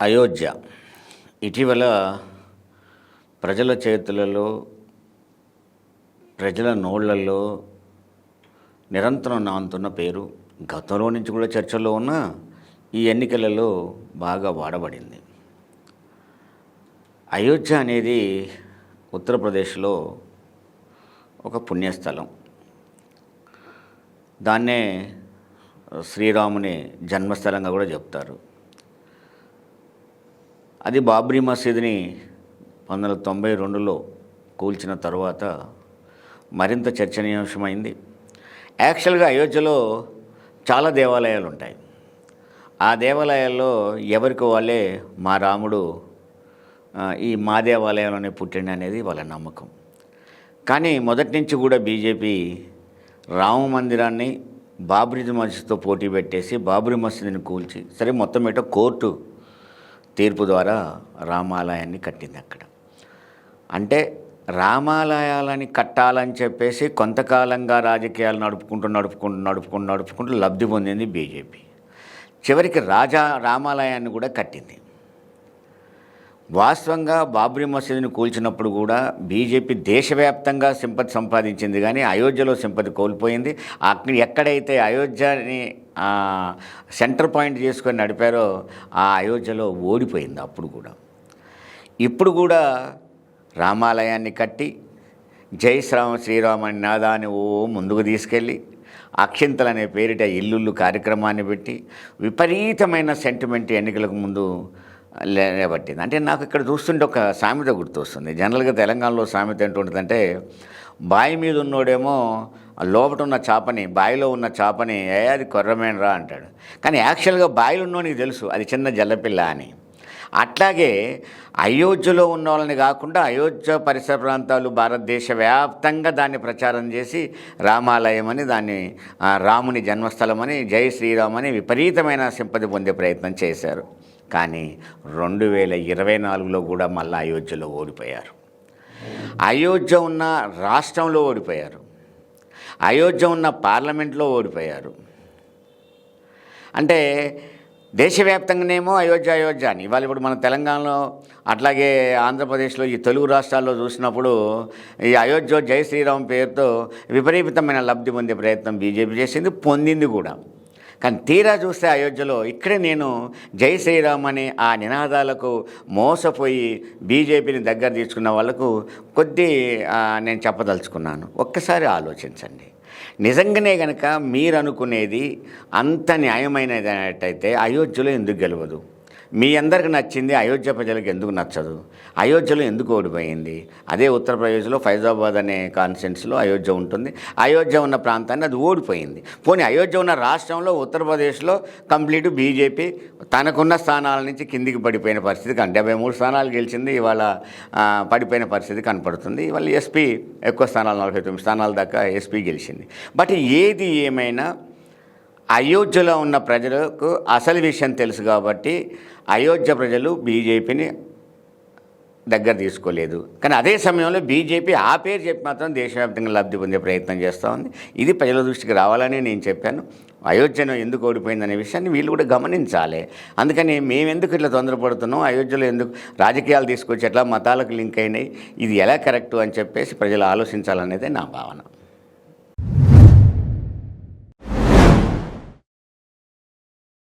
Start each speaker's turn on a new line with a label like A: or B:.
A: అయోధ్య ఇటీవల ప్రజల చేతులలో, ప్రజల నోళ్లలో నిరంతరం నానుతున్న పేరు. గతంలో నుంచి కూడా చర్చల్లో ఉన్న ఈ ఎన్నికలలో బాగా వాడబడింది. అయోధ్య అనేది ఉత్తరప్రదేశ్లో ఒక పుణ్యస్థలం. దాన్నే శ్రీరాముని జన్మస్థలంగా కూడా చెప్తారు. అది బాబ్రీ మసీదుని 1992లో కూల్చిన తర్వాత మరింత చర్చనీయాంశమైంది. యాక్చువల్గా అయోధ్యలో చాలా దేవాలయాలు ఉంటాయి. ఆ దేవాలయాల్లో ఎవరికి వాళ్ళే మా రాముడు ఈ మా దేవాలయంలోనే పుట్టిండి అనేది వాళ్ళ నమ్మకం. కానీ మొదటి నుంచి కూడా బీజేపీ రామ మందిరాన్ని బాబ్రీ మసీద్తో పోటీ పెట్టేసి బాబ్రీ మసీదుని కూల్చి, సరే మొత్తం ఏటో కోర్టు తీర్పు ద్వారా రామాలయాన్ని కట్టింది అక్కడ. అంటే రామాలయాలని కట్టాలని చెప్పేసి కొంతకాలంగా రాజకీయాలు నడుపుకుంటూ లబ్ధి పొందింది బీజేపీ. చివరికి రామాలయాన్ని కూడా కట్టింది. వాస్తవంగా బాబ్రీ మసీదుని కూల్చినప్పుడు కూడా బీజేపీ దేశవ్యాప్తంగా సింపతి సంపాదించింది, కానీ అయోధ్యలో సింపతి కోల్పోయింది. అక్కడ ఎక్కడైతే అయోధ్యని సెంటర్ పాయింట్ చేసుకొని నడిపారో ఆ అయోధ్యలో ఓడిపోయింది అప్పుడు కూడా. ఇప్పుడు కూడా రామాలయాన్ని కట్టి జై శ్రీరామ అని నాదాన్ని ముందుకు తీసుకెళ్ళి అక్షింతలు అనే పేరిట ఇల్లుళ్ళు కార్యక్రమాన్ని పెట్టి విపరీతమైన సెంటిమెంట్ ఎన్నికలకు ముందు లేబట్టింది. అంటే నాకు ఇక్కడ చూస్తుంటే ఒక సామెత గుర్తొస్తుంది. జనరల్గా తెలంగాణలో సామెత ఏంటుంటుందంటే, బావి మీద ఉన్నోడేమో లోపట ఉన్న చేపని, బావిలో ఉన్న చేపని అది కొర్రమేనరా అంటాడు. కానీ యాక్చువల్గా బావిలో ఉన్నోనికి తెలుసు అది చిన్న జల్లపిల్ల అని. అట్లాగే అయోధ్యలో ఉన్న వాళ్ళని కాకుండా అయోధ్య పరిసర ప్రాంతాలు భారతదేశ వ్యాప్తంగా దాన్ని ప్రచారం చేసి రామాలయం అని, దాన్ని రాముని జన్మస్థలం అని, జై శ్రీరామ్ అని విపరీతమైన సింపతి పొందే ప్రయత్నం చేశారు. కానీ 2024లో కూడా మళ్ళీ అయోధ్యలో ఓడిపోయారు. అయోధ్య ఉన్న రాష్ట్రంలో ఓడిపోయారు. అయోధ్య ఉన్న పార్లమెంట్లో ఓడిపోయారు. అంటే దేశవ్యాప్తంగానేమో అయోధ్య అని ఇవాళ ఇప్పుడు మన తెలంగాణలో, అట్లాగే ఆంధ్రప్రదేశ్లో, ఈ తెలుగు రాష్ట్రాల్లో చూసినప్పుడు ఈ అయోధ్య జై శ్రీరామ్ పేరుతో విపరీతమైన లబ్ధి పొందే ప్రయత్నం బీజేపీ చేసింది, పొందింది కూడా. కానీ తీరా చూస్తే అయోధ్యలో ఇక్కడే నేను జై శ్రీరామ్ అనే ఆ నినాదాలకు మోసపోయి బీజేపీని దగ్గర తీసుకున్న వాళ్ళకు నేను చెప్పదలుచుకున్నాను. ఒక్కసారి ఆలోచించండి. నిజంగానే కనుక మీరు అనుకునేది అంత న్యాయమైనది అనేటైతే అయోధ్యలో ఎందుకు గెలవదు? మీ అందరికి నచ్చింది, అయోధ్య ప్రజలకు ఎందుకు నచ్చదు? అయోధ్యలో ఎందుకు ఓడిపోయింది? అదే ఉత్తరప్రదేశ్లో ఫైజాబాద్ అనే కాన్స్టిట్యున్సీలో అయోధ్య ఉంటుంది. అయోధ్య ఉన్న ప్రాంతాన్ని అది ఓడిపోయింది. పోనీ అయోధ్య ఉన్న రాష్ట్రంలో ఉత్తరప్రదేశ్లో కంప్లీట్ బీజేపీ తనకున్న స్థానాల నుంచి కిందికి పడిపోయిన పరిస్థితి, 73 స్థానాలు గెలిచింది, ఇవాళ పడిపోయిన పరిస్థితి కనపడుతుంది. ఇవాళ ఎస్పీ ఎక్కువ స్థానాలు, 49 స్థానాల దాకా ఎస్పీ గెలిచింది. బట్ ఏది ఏమైనా అయోధ్యలో ఉన్న ప్రజలకు అసలు విషయం తెలుసు కాబట్టి అయోధ్య ప్రజలు బీజేపీని దగ్గర తీసుకోలేదు. కానీ అదే సమయంలో బీజేపీ ఆ పేరు చెప్పి మాత్రం దేశవ్యాప్తంగా లబ్ధి పొందే ప్రయత్నం చేస్తూ ఉంది. ఇది ప్రజల దృష్టికి రావాలని నేను చెప్పాను. అయోధ్యను ఎందుకు ఓడిపోయిందనే విషయాన్ని వీళ్ళు కూడా గమనించాలి. అందుకని మేమెందుకు ఇట్లా తొందరపడుతున్నాం, అయోధ్యలో ఎందుకు రాజకీయాలు తీసుకొచ్చి ఎట్లా మతాలకు లింక్ అయినాయి, ఇది ఎలా కరెక్టు అని చెప్పేసి ప్రజలు ఆలోచించాలనేదే నా భావన.